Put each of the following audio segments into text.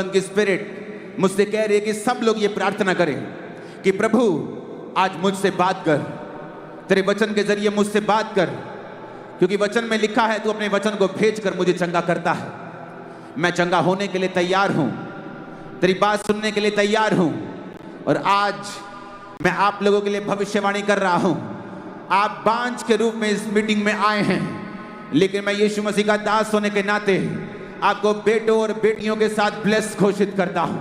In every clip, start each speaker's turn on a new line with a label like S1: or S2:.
S1: की स्पिरिट मुझसे कह रही है कि सब लोग ये प्रार्थना करें कि प्रभु आज मुझसे बात कर, तेरे वचन के जरिए मुझसे बात कर, क्योंकि वचन में लिखा है तू अपने वचन को भेज कर मुझे चंगा करता है। मैं चंगा होने के लिए तैयार हूं, तेरी बात सुनने के लिए तैयार हूं। और आज मैं आप लोगों के लिए भविष्यवाणी कर रहा हूं। आप बांझ के रूप में इस मीटिंग में आए हैं, लेकिन मैं यीशु मसीह का दास होने के नाते आपको बेटों और बेटियों के साथ ब्लेस घोषित करता हूं।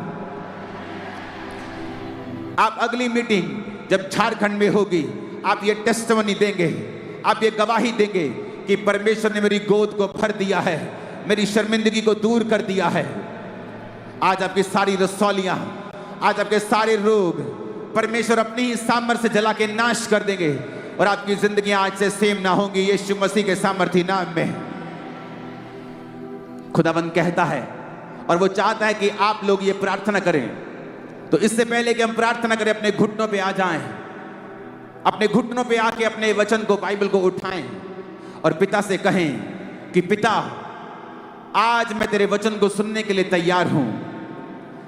S1: आप अगली मीटिंग जब झारखंड में होगी, आप ये टेस्टिमनी देंगे, आप ये गवाही देंगे कि परमेश्वर ने मेरी गोद को भर दिया है, मेरी शर्मिंदगी को दूर कर दिया है। आज आपकी सारी रसौलियां, आज आपके सारे रोग परमेश्वर अपनी ही सामर्थ्य से जला के नाश कर देंगे और आपकी जिंदगी आज से सेम ना होंगी, यीशु मसीह के सामर्थ्य नाम में। खुदावंद कहता है और वो चाहता है कि आप लोग ये प्रार्थना करें। तो इससे पहले कि हम प्रार्थना करें, अपने घुटनों पे आ जाएं, अपने घुटनों पे आके अपने वचन को, बाइबल को उठाएं और पिता से कहें कि पिता, आज मैं तेरे वचन को सुनने के लिए तैयार हूं।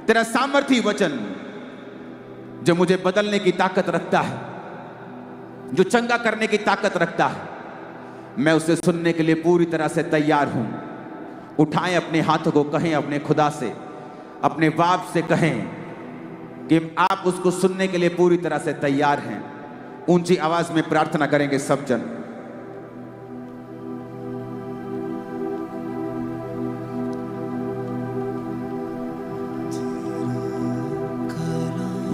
S1: तेरा सामर्थी वचन जो मुझे बदलने की ताकत रखता है, जो चंगा करने की ताकत रखता है, मैं उसे सुनने के लिए पूरी तरह से तैयार हूं। उठाएं अपने हाथों को, कहें अपने खुदा से, अपने बाप से कहें कि आप उसको सुनने के लिए पूरी तरह से तैयार हैं। ऊंची आवाज में प्रार्थना करेंगे सब जन।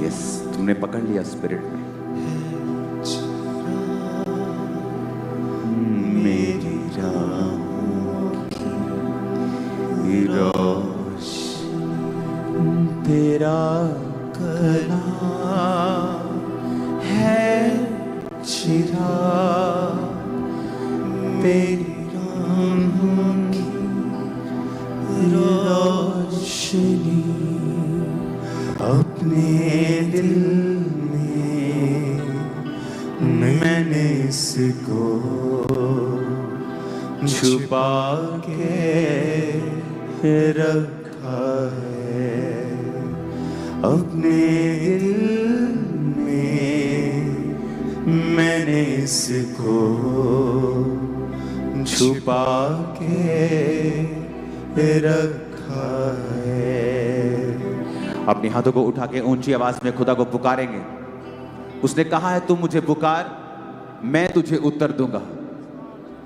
S1: यस, तुमने पकड़ लिया स्पिरिट में। मेरी तेरा कलाम है चिराग तेरी राहों की रोशनी। अपने दिल में मैंने इसको छुपा के रखा है। अपने दिल में मैंने इसको छुपा के रखा है। अपने हाथों को उठा के ऊंची आवाज में खुदा को पुकारेंगे। उसने कहा है तू मुझे पुकार, मैं तुझे उत्तर दूंगा,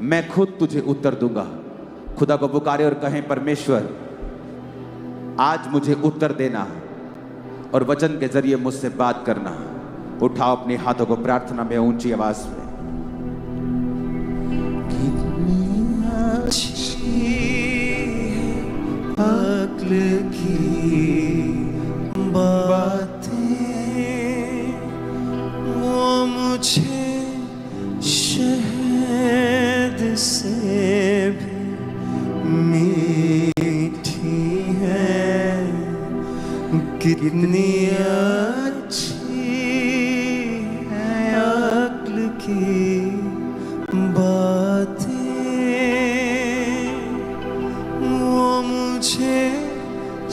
S1: मैं खुद तुझे उत्तर दूंगा। खुदा को पुकारे और कहें, परमेश्वर आज मुझे उत्तर देना और वचन के जरिए मुझसे बात करना। उठाओ अपने हाथों को प्रार्थना में ऊंची आवाज में। कितनी अच्छी अक्ल की बातें वो मुझे शहद से भी मीठी है। कितनी अच्छी है अक्ल की बातें वो मुझे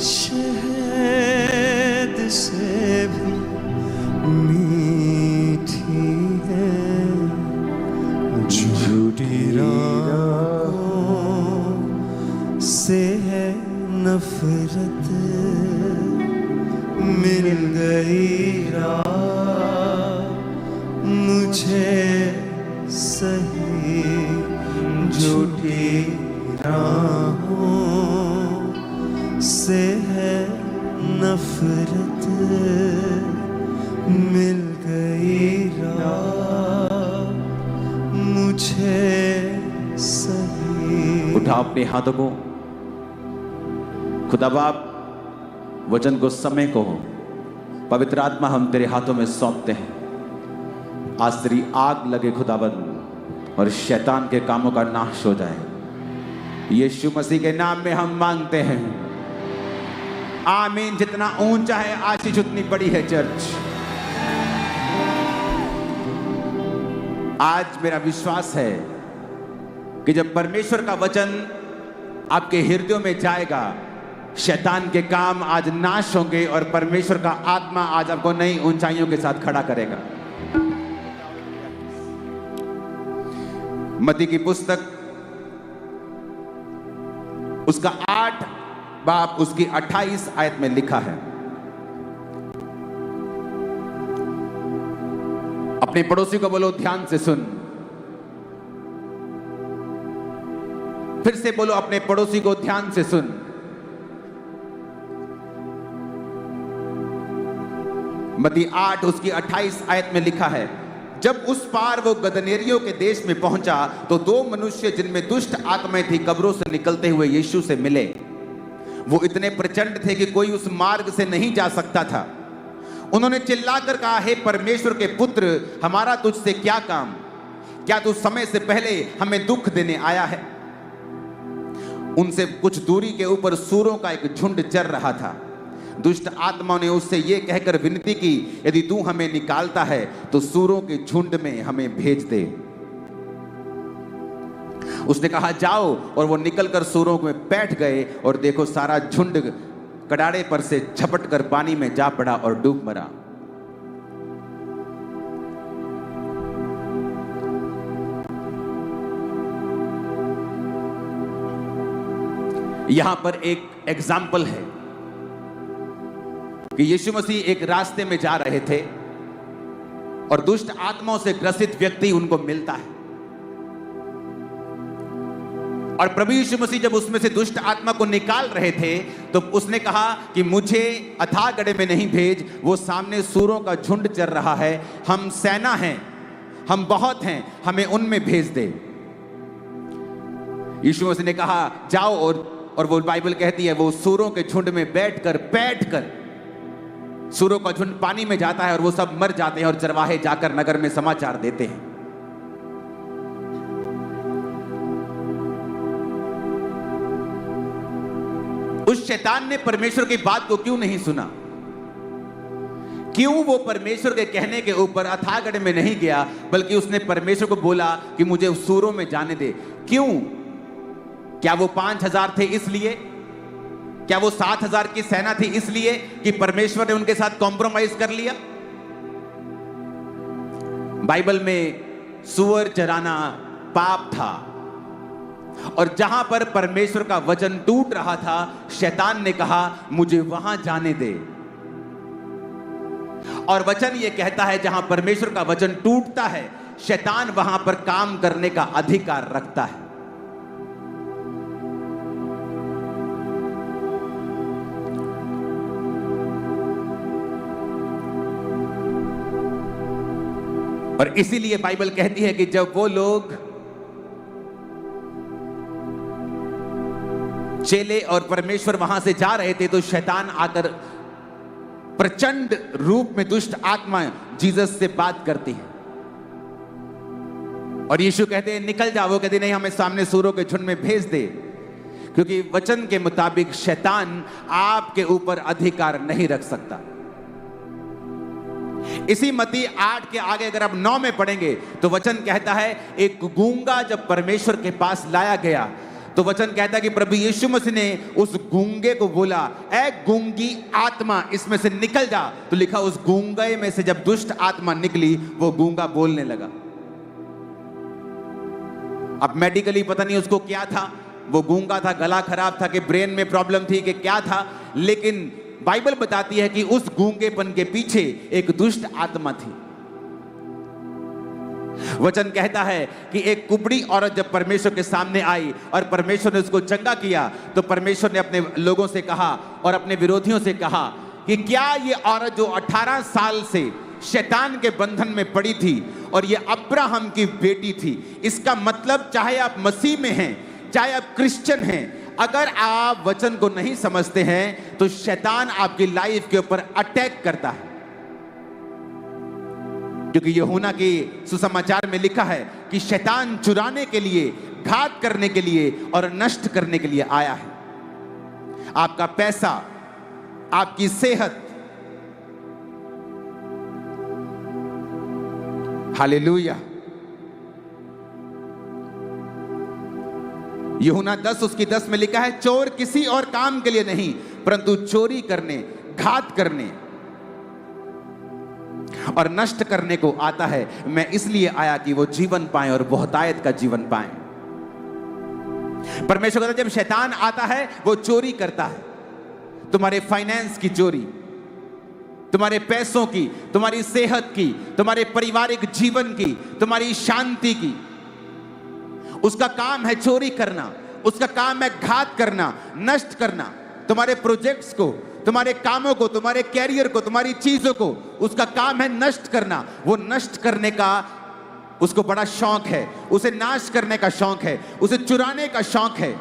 S1: शहद से भी मीठी है। झूठी राहों से है नफरत, मिल गई राह मुझे सही। झूठी राहों से है नफरत, मिल गई राह मुझे सही। उठा अपने हाथों को। खुदा बाप, वचन को, समय को, पवित्र आत्मा हम तेरे हाथों में सौंपते हैं। आज तेरी आग लगे खुदाबंद और शैतान के कामों का नाश हो जाए। यीशु मसीह के नाम में हम मांगते हैं, आमीन। जितना ऊंचा है आशीष उतनी बड़ी है चर्च। आज मेरा विश्वास है कि जब परमेश्वर का वचन आपके हृदयों में जाएगा, शैतान के काम आज नाश होंगे और परमेश्वर का आत्मा आज आपको नई ऊंचाइयों के साथ खड़ा करेगा। मत्ती की पुस्तक उसका 8 बाब उसकी 28 आयत में लिखा है, अपने पड़ोसी को बोलो ध्यान से सुन। फिर से बोलो अपने पड़ोसी को ध्यान से सुन। मत्ती 8 उसकी 28 आयत में लिखा है, जब उस पार वो गदनेरियों के देश में पहुंचा तो 2 मनुष्य जिनमें दुष्ट आत्माएं थी कब्रों से निकलते हुए यीशु से मिले। वो इतने प्रचंड थे कि कोई उस मार्ग से नहीं जा सकता था। उन्होंने चिल्लाकर कहा, हे परमेश्वर के पुत्र, हमारा तुझसे क्या काम? क्या तू समय से पहले हमें दुख देने आया है? उनसे कुछ दूरी के ऊपर सूरों का एक झुंड चर रहा था। दुष्ट आत्माओं ने उससे यह कहकर विनती की, यदि तू हमें निकालता है तो सूरों के झुंड में हमें भेज दे। उसने कहा, जाओ, और वो निकलकर सूरों में बैठ गए और देखो सारा झुंड कड़ाड़े पर से झपट कर पानी में जा पड़ा और डूब मरा। यहां पर एक एग्जाम्पल है कि यीशु मसीह एक रास्ते में जा रहे थे और दुष्ट आत्माओं से ग्रसित व्यक्ति उनको मिलता है, और प्रभु यीशु मसीह जब उसमें से दुष्ट आत्मा को निकाल रहे थे तो उसने कहा कि मुझे अथाह गड्ढे में नहीं भेज, वो सामने सूरों का झुंड चल रहा है, हम सेना हैं, हम बहुत हैं, हमें उनमें भेज दे। यीशु मसीह ने कहा जाओ, और वो बाइबल कहती है वो सूरों के झुंड में बैठकर सूरों का झुंड पानी में जाता है और वो सब मर जाते हैं और चरवाहे जाकर नगर में समाचार देते हैं। उस शैतान ने परमेश्वर की बात को क्यों नहीं सुना? क्यों वो परमेश्वर के कहने के ऊपर अथाह गड्ढे में नहीं गया, बल्कि उसने परमेश्वर को बोला कि मुझे उस सूरों में जाने दे? क्यों? क्या वो 5000 थे इसलिए? क्या वो 7000 की सेना थी इसलिए कि परमेश्वर ने उनके साथ कॉम्प्रोमाइज कर लिया? बाइबल में सूअर चराना पाप था, और जहां पर परमेश्वर का वचन टूट रहा था, शैतान ने कहा मुझे वहां जाने दे। और वचन यह कहता है जहां परमेश्वर का वचन टूटता है, शैतान वहां पर काम करने का अधिकार रखता है। और इसीलिए बाइबल कहती है कि जब वो लोग चेले और परमेश्वर वहां से जा रहे थे तो शैतान आकर प्रचंड रूप में दुष्ट आत्मा जीसस से बात करती है, और यीशु कहते हैं निकल जाओ। वो कहते नहीं, हमें सामने सूरों के झुंड में भेज दे, क्योंकि वचन के मुताबिक शैतान आपके ऊपर अधिकार नहीं रख सकता। इसी मत्ती 8 के आगे अगर आप 9 में पढ़ेंगे तो वचन कहता है एक गूंगा जब परमेश्वर के पास लाया गया तो वचन कहता है कि प्रभु यीशु मसीह ने उस गूंगे को बोला, ऐ गूंगी आत्मा इसमें से निकल जा। तो लिखा उस गूंगे में से जब दुष्ट आत्मा निकली वो गूंगा बोलने लगा। अब मेडिकली पता नहीं उसको क्या था, वो गूंगा था, गला खराब था कि ब्रेन में प्रॉब्लम थी कि क्या था, लेकिन बाइबल बताती है कि उस गूंगेपन के पीछे एक दुष्ट आत्मा थी। वचन कहता है कि एक कुबड़ी औरत जब परमेश्वर के सामने आई और परमेश्वर ने उसको चंगा किया तो परमेश्वर ने अपने लोगों से कहा और अपने विरोधियों से कहा कि क्या ये औरत जो 18 साल से शैतान के बंधन में पड़ी थी और ये अब्राहम की बेटी थी, इसका मतलब चाहे आप मसीह में हैं, चाहे आप क्रिश्चियन हैं, अगर आप वचन को नहीं समझते हैं तो शैतान आपकी लाइफ के ऊपर अटैक करता है। क्योंकि यूहन्ना की सुसमाचार में लिखा है कि शैतान चुराने के लिए, घात करने के लिए और नष्ट करने के लिए आया है। आपका पैसा, आपकी सेहत, हालेलुया। यूहन्ना 10 उसकी 10 में लिखा है चोर किसी और काम के लिए नहीं परंतु चोरी करने, घात करने और नष्ट करने को आता है। मैं इसलिए आया कि वो जीवन पाएं और बहुतायत का जीवन पाएं। परमेश्वर कहता है जब शैतान आता है वो चोरी करता है, तुम्हारे फाइनेंस की चोरी, तुम्हारे पैसों की, तुम्हारी सेहत की, तुम्हारे पारिवारिक जीवन की, तुम्हारी शांति की। उसका काम है चोरी करना, उसका काम है घात करना, नष्ट करना, तुम्हारे प्रोजेक्ट्स को, तुम्हारे कामों को, तुम्हारे कैरियर को, तुम्हारी चीजों को, उसका काम है नष्ट करना। वो नष्ट करने का उसको बड़ा शौक है, उसे नाश करने का शौक है, उसे चुराने का शौक है।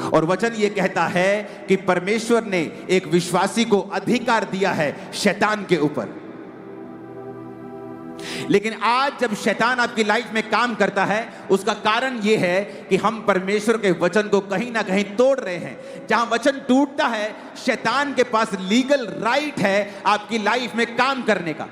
S1: और वचन ये कहता है कि परमेश्वर ने एक विश्वासी को अधिकार दिया है शैतान के ऊपर। लेकिन आज जब शैतान आपकी लाइफ में काम करता है, उसका कारण यह है कि हम परमेश्वर के वचन को कहीं ना कहीं तोड़ रहे हैं। जहां वचन टूटता है, शैतान के पास लीगल राइट है आपकी लाइफ में काम करने का।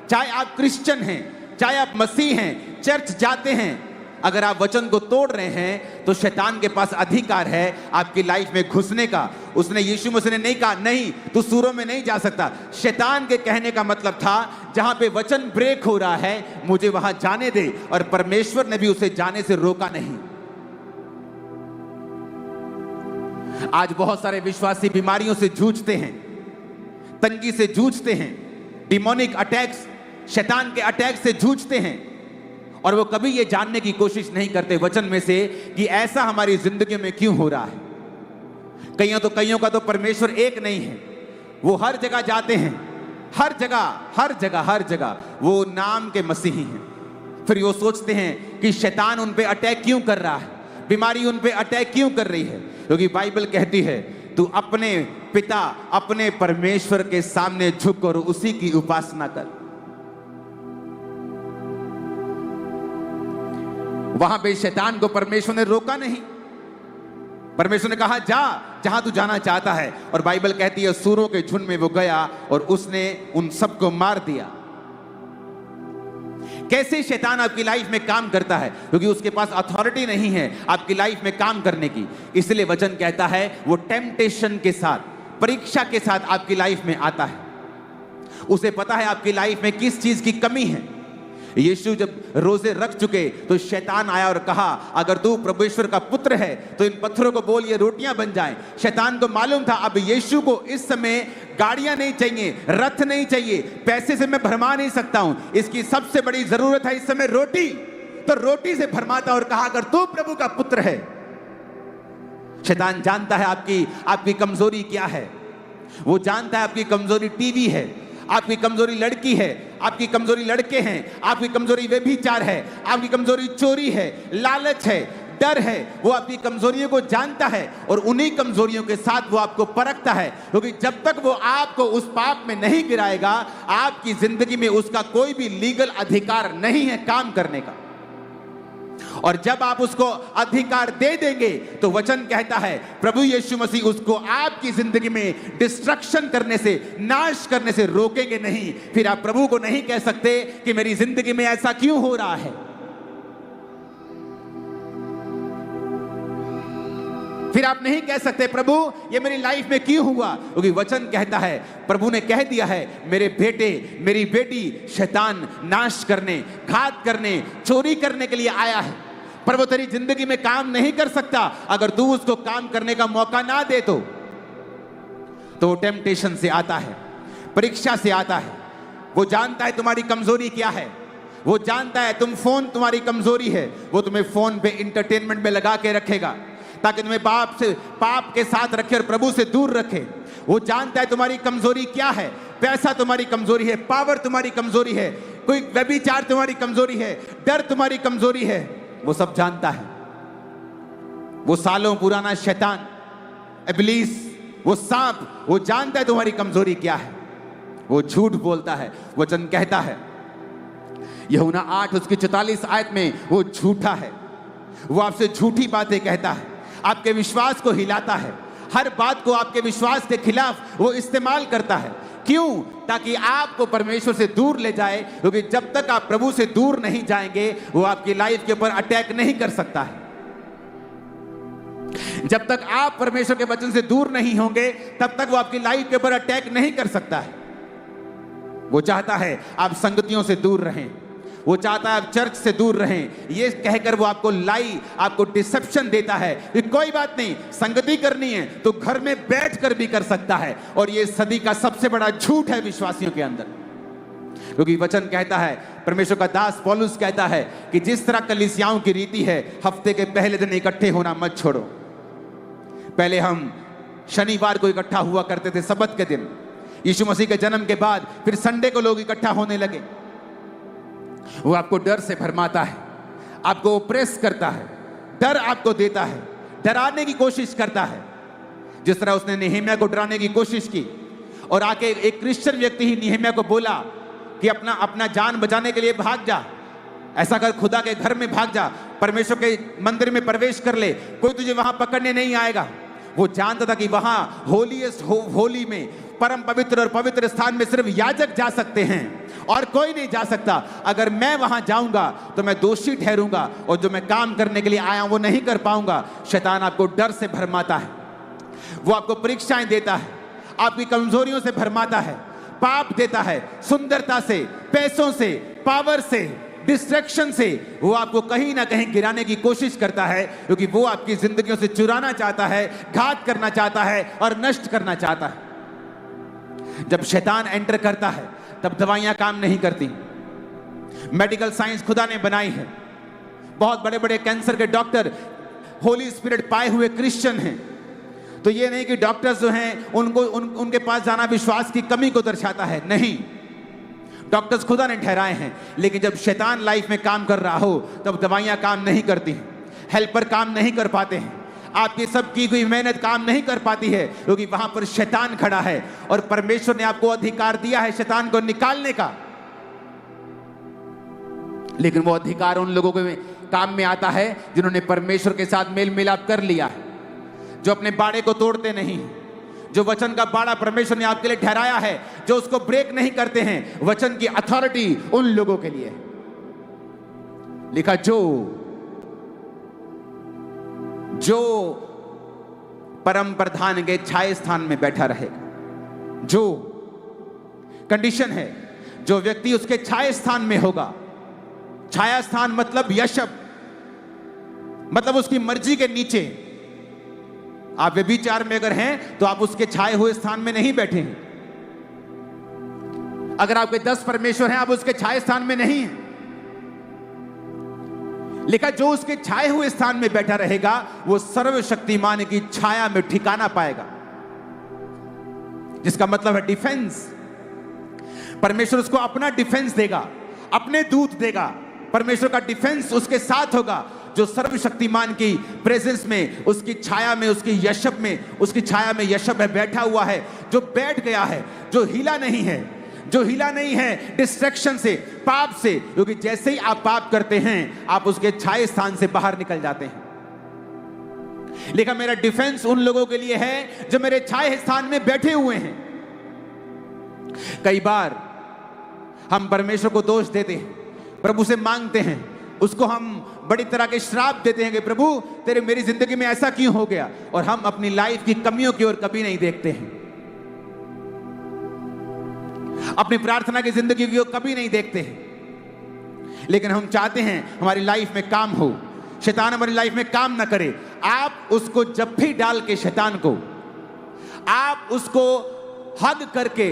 S1: चाहे आप क्रिश्चियन हैं, चाहे आप मसीह हैं, चर्च जाते हैं, अगर आप वचन को तोड़ रहे हैं तो शैतान के पास अधिकार है आपकी लाइफ में घुसने का। उसने यीशु मसीह ने नहीं कहा नहीं तू सूरों में नहीं जा सकता। शैतान के कहने का मतलब था जहां पे वचन ब्रेक हो रहा है मुझे वहां जाने दे, और परमेश्वर ने भी उसे जाने से रोका नहीं। आज बहुत सारे विश्वासी बीमारियों से जूझते हैं, तंगी से जूझते हैं, डिमोनिक अटैक्स, शैतान के अटैक से जूझते हैं, और वो कभी ये जानने की कोशिश नहीं करते वचन में से कि ऐसा हमारी जिंदगी में क्यों हो रहा है। कईयों का तो परमेश्वर एक नहीं है, वो हर जगह जाते हैं, हर जगह वो नाम के मसीही हैं। फिर वो सोचते हैं कि शैतान उन पे अटैक क्यों कर रहा है, बीमारी उन पे अटैक क्यों कर रही है, क्योंकि बाइबल कहती है तू अपने पिता, अपने परमेश्वर के सामने झुक और उसी की उपासना कर। वहां पे शैतान को परमेश्वर ने रोका नहीं। परमेश्वर ने कहा जा जहां तू जाना चाहता है, और बाइबल कहती है सूरों के झुंड में वो गया और उसने उन सबको मार दिया। कैसे शैतान आपकी लाइफ में काम करता है? क्योंकि उसके पास अथॉरिटी नहीं है आपकी लाइफ में काम करने की। इसलिए वचन कहता है वो टेम्पटेशन के साथ, परीक्षा के साथ आपकी लाइफ में आता है। उसे पता है आपकी लाइफ में किस चीज की कमी है। यीशु जब रोजे रख चुके तो शैतान आया और कहा अगर तू परमेश्वर का पुत्र है तो इन पत्थरों को बोल ये रोटियां बन जाएं। शैतान को मालूम था अब यीशु को इस समय गाड़ियां नहीं चाहिए, रथ नहीं चाहिए, पैसे से मैं भरमा नहीं सकता हूं, इसकी सबसे बड़ी जरूरत है इस समय रोटी। तो रोटी से भरमाता और कहा अगर तू प्रभु का पुत्र है। शैतान जानता है आपकी कमजोरी क्या है। वो जानता है आपकी कमजोरी टीवी है, आपकी कमजोरी लड़की है, आपकी कमजोरी लड़के हैं, आपकी कमजोरी व्यभिचार है, आपकी कमजोरी चोरी है, लालच है, डर है। वो आपकी कमजोरियों को जानता है और उन्हीं कमजोरियों के साथ वो आपको परखता है, क्योंकि जब तक वो आपको उस पाप में नहीं गिराएगा आपकी जिंदगी में उसका कोई भी लीगल अधिकार नहीं है काम करने का। और जब आप उसको अधिकार दे देंगे तो वचन कहता है प्रभु यीशु मसीह उसको आपकी जिंदगी में डिस्ट्रक्शन करने से, नाश करने से रोकेंगे नहीं। फिर आप प्रभु को नहीं कह सकते कि मेरी जिंदगी में ऐसा क्यों हो रहा है। फिर आप नहीं कह सकते प्रभु ये मेरी लाइफ में क्यों हुआ, क्योंकि वचन कहता है, प्रभु ने कह दिया है मेरे बेटे मेरी बेटी शैतान नाश करने, घात करने, चोरी करने के लिए आया है। पर वो तेरी जिंदगी में काम नहीं कर सकता अगर तू उसको काम करने का मौका ना दे तो वो टेम्पटेशन से आता है, परीक्षा से आता है। वो जानता है तुम्हारी कमजोरी क्या है, वो जानता है फोन तुम्हारी कमजोरी है, वो तुम्हें फोन पे इंटरटेनमेंट में लगा के रखेगा ताकि तुम्हें पाप के साथ रखे और प्रभु से दूर रखे। वो जानता है तुम्हारी कमजोरी क्या है, पैसा तुम्हारी कमजोरी है, पावर तुम्हारी कमजोरी है, कोई व्यभिचार तुम्हारी कमजोरी है, डर तुम्हारी कमजोरी है। वो सब जानता है। वो सालों पुराना शैतान, इब्लीस, वो सांप, वो जानता है तुम्हारी कमजोरी क्या है। वो झूठ बोलता है। वचन कहता है यूहन्ना 8 उसकी 44 आयत में वो झूठा है। वो आपसे झूठी बातें कहता है, आपके विश्वास को हिलाता है, हर बात को आपके विश्वास के खिलाफ वो इस्तेमाल करता है। क्यों? ताकि आपको परमेश्वर से दूर ले जाए, क्योंकि जब तक आप प्रभु से दूर नहीं जाएंगे वो आपकी लाइफ के ऊपर अटैक नहीं कर सकता है। जब तक आप परमेश्वर के वचन से दूर नहीं होंगे, तब तक वो आपकी लाइफ के ऊपर अटैक नहीं कर सकता है। वो चाहता है आप संगतियों से दूर रहें, वो चाहता है आप चर्च से दूर रहें। ये कहकर वो आपको डिसेप्शन देता है कि कोई बात नहीं, संगति करनी है तो घर में बैठकर भी कर सकता है। और ये सदी का सबसे बड़ा झूठ है विश्वासियों के अंदर, क्योंकि वचन कहता है, परमेश्वर का दास पौलुस कहता है कि जिस तरह कलीसियाओं की रीति है, हफ्ते के पहले दिन इकट्ठे होना मत छोड़ो। पहले हम शनिवार को इकट्ठा हुआ करते थे, सबत के दिन। यीशु मसीह के जन्म के बाद फिर संडे को लोग इकट्ठा होने लगे। वो आपको डर से भरमाता है, आपको ओप्रेस करता है, डर आपको देता है, डराने की कोशिश करता है। जिस तरह उसने नेहेमिया को डराने की कोशिश की और आके एक क्रिश्चियन व्यक्ति ही नेहेमिया को बोला कि अपना जान बचाने के लिए भाग जा, ऐसा कर, खुदा के घर में भाग जा, परमेश्वर के मंदिर में प्रवेश कर ले, कोई तुझे वहां पकड़ने नहीं आएगा। वो जानता था कि वहां होली में, परम पवित्र और पवित्र स्थान में सिर्फ याजक जा सकते हैं और कोई नहीं जा सकता। अगर मैं वहां जाऊंगा तो मैं दोषी ठहरूंगा और जो मैं काम करने के लिए आया हूं वो नहीं कर पाऊंगा। शैतान आपको डर से भरमाता है, वो आपको परीक्षाएं देता है, आपकी कमजोरियों से भरमाता है, पाप देता है, सुंदरता से, पैसों से, पावर से, डिस्ट्रैक्शन से वो आपको कहीं ना कहीं गिराने की कोशिश करता है, क्योंकि वो आपकी जिंदगियों से चुराना चाहता है, घात करना चाहता है और नष्ट करना चाहता है। जब शैतान एंटर करता है तब दवाइयां काम नहीं करती। मेडिकल साइंस खुदा ने बनाई है, बहुत बड़े बड़े कैंसर के डॉक्टर होली स्पिरिट पाए हुए क्रिश्चियन हैं। तो ये नहीं कि डॉक्टर्स जो हैं उनके पास जाना विश्वास की कमी को दर्शाता है, नहीं, डॉक्टर्स खुदा ने ठहराए हैं। लेकिन जब शैतान लाइफ में काम कर रहा हो तब दवाइयां काम नहीं करती हैं, हेल्पर काम नहीं कर पाते हैं, आपकी सब की हुई मेहनत काम नहीं कर पाती है, क्योंकि वहां पर शैतान खड़ा है। और परमेश्वर ने आपको अधिकार दिया है शैतान को निकालने का, लेकिन वो अधिकार उन लोगों के काम में आता है जिन्होंने परमेश्वर के साथ मेल मिलाप कर लिया है, जो अपने बाड़े को तोड़ते नहीं, जो वचन का बाड़ा परमेश्वर ने आपके लिए ठहराया है, जो उसको ब्रेक नहीं करते हैं। वचन की अथॉरिटी उन लोगों के लिए लिखा, जो परम प्रधान के छाया स्थान में बैठा रहेगा। जो कंडीशन है, जो व्यक्ति उसके छाया स्थान में होगा, छाया स्थान मतलब यशब, मतलब उसकी मर्जी के नीचे। आप व्यभिचार में अगर हैं तो आप उसके छाए हुए स्थान में नहीं बैठे हैं। अगर आपके 10 परमेश्वर हैं, आप उसके छाए स्थान में नहीं हैं। लिखा, जो उसके छाए हुए स्थान में बैठा रहेगा वो सर्वशक्तिमान की छाया में ठिकाना पाएगा, जिसका मतलब है डिफेंस। परमेश्वर उसको अपना डिफेंस देगा, अपने दूत देगा, परमेश्वर का डिफेंस उसके साथ होगा। जो सर्वशक्तिमान की प्रेजेंस में, उसकी छाया में, उसकी यशब में, उसकी छाया में यशब है, बैठा हुआ है, जो बैठ गया है, जो हिला नहीं है, जो हिला नहीं है डिस्ट्रैक्शन से, पाप से, क्योंकि जैसे ही आप पाप करते हैं आप उसके छाए स्थान से बाहर निकल जाते हैं। लेकिन मेरा डिफेंस उन लोगों के लिए है जो मेरे छाए स्थान में बैठे हुए हैं। कई बार हम परमेश्वर को दोष देते हैं, प्रभु से मांगते हैं, उसको हम बड़ी तरह के श्राप देते हैं कि प्रभु तेरे मेरी जिंदगी में ऐसा क्यों हो गया, और हम अपनी लाइफ की कमियों की ओर कभी नहीं देखते हैं, अपनी प्रार्थना की जिंदगी की ओर कभी नहीं देखते हैं। लेकिन हम चाहते हैं हमारी लाइफ में काम हो, शैतान हमारी लाइफ में काम ना करे। आप उसको जब भी डाल के शैतान को आप उसको हग करके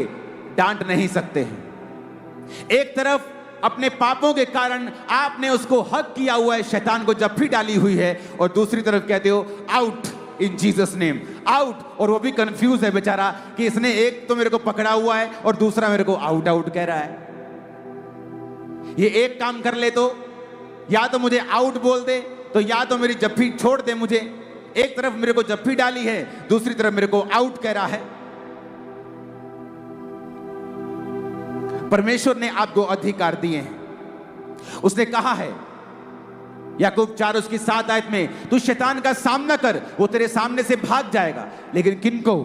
S1: डांट नहीं सकते हैं। एक तरफ अपने पापों के कारण आपने उसको हक किया हुआ है, शैतान को जब भी डाली हुई है, और दूसरी तरफ कहते हो out in Jesus name, out. और वो भी कंफ्यूज है बेचारा कि इसने एक तो मेरे को पकड़ा हुआ है और दूसरा मेरे को आउट आउट कह रहा है। ये एक काम कर ले तो या तो मुझे आउट बोल दे, तो या तो मेरी जप्फी छोड़ दे मुझे। एक तरफ मेरे को जप्फी डाली है, दूसरी तरफ मेरे को आउट कह रहा है। परमेश्वर ने आपको अधिकार दिए हैं। उसने कहा है याकूब 4 उसकी 7 आयत में, तू शैतान का सामना कर, वो तेरे सामने से भाग जाएगा। लेकिन किनको?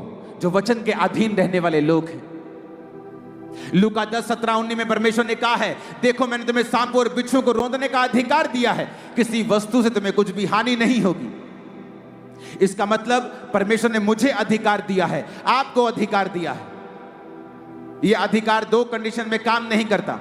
S1: जो वचन के अधीन रहने वाले लोग हैं। लूका 10:17-19 में परमेश्वर ने कहा है, देखो मैंने तुम्हें सांपों और बिच्छुओं को रौंदने का अधिकार दिया है, किसी वस्तु से तुम्हें कुछ भी हानि नहीं होगी। इसका मतलब परमेश्वर ने मुझे अधिकार दिया है, आपको अधिकार दिया है। यह अधिकार दो कंडीशन में काम नहीं करता।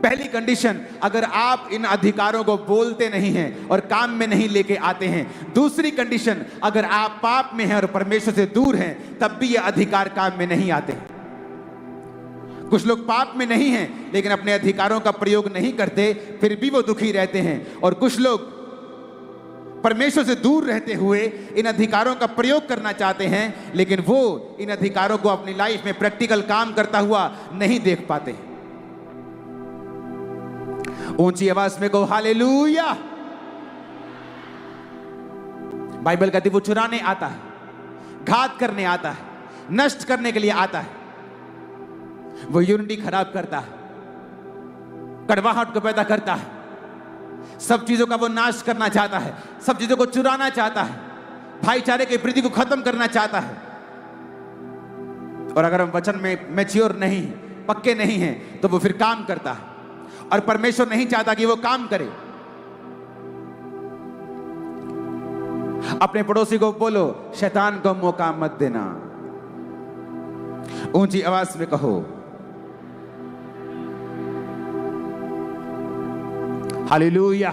S1: पहली कंडीशन, अगर आप इन अधिकारों को बोलते नहीं हैं और काम में नहीं लेके आते हैं। दूसरी कंडीशन, अगर आप पाप में हैं और परमेश्वर से दूर हैं, तब भी ये अधिकार काम में नहीं आते। कुछ लोग पाप में नहीं हैं लेकिन अपने अधिकारों का प्रयोग नहीं करते, फिर भी वो दुखी रहते हैं। और कुछ लोग परमेश्वर से दूर रहते हुए इन अधिकारों का प्रयोग करना चाहते हैं, लेकिन वो इन अधिकारों को अपनी लाइफ में प्रैक्टिकल काम करता हुआ नहीं देख पाते। ऊंची आवाज में कहो हालेलुया। बाइबल कहती वो चुराने आता है, घात करने आता है, नष्ट करने के लिए आता है। वो यूनिटी खराब करता है, कड़वाहट को पैदा करता है, सब चीजों का वो नाश करना चाहता है, सब चीजों को चुराना चाहता है, भाईचारे की प्रीति को खत्म करना चाहता है। और अगर हम वचन में मैच्योर नहीं, पक्के नहीं हैं, तो वो फिर काम करता है और परमेश्वर नहीं चाहता कि वो काम करे। अपने पड़ोसी को बोलो, शैतान को मौका मत देना। ऊंची आवाज में कहो हालेलुया।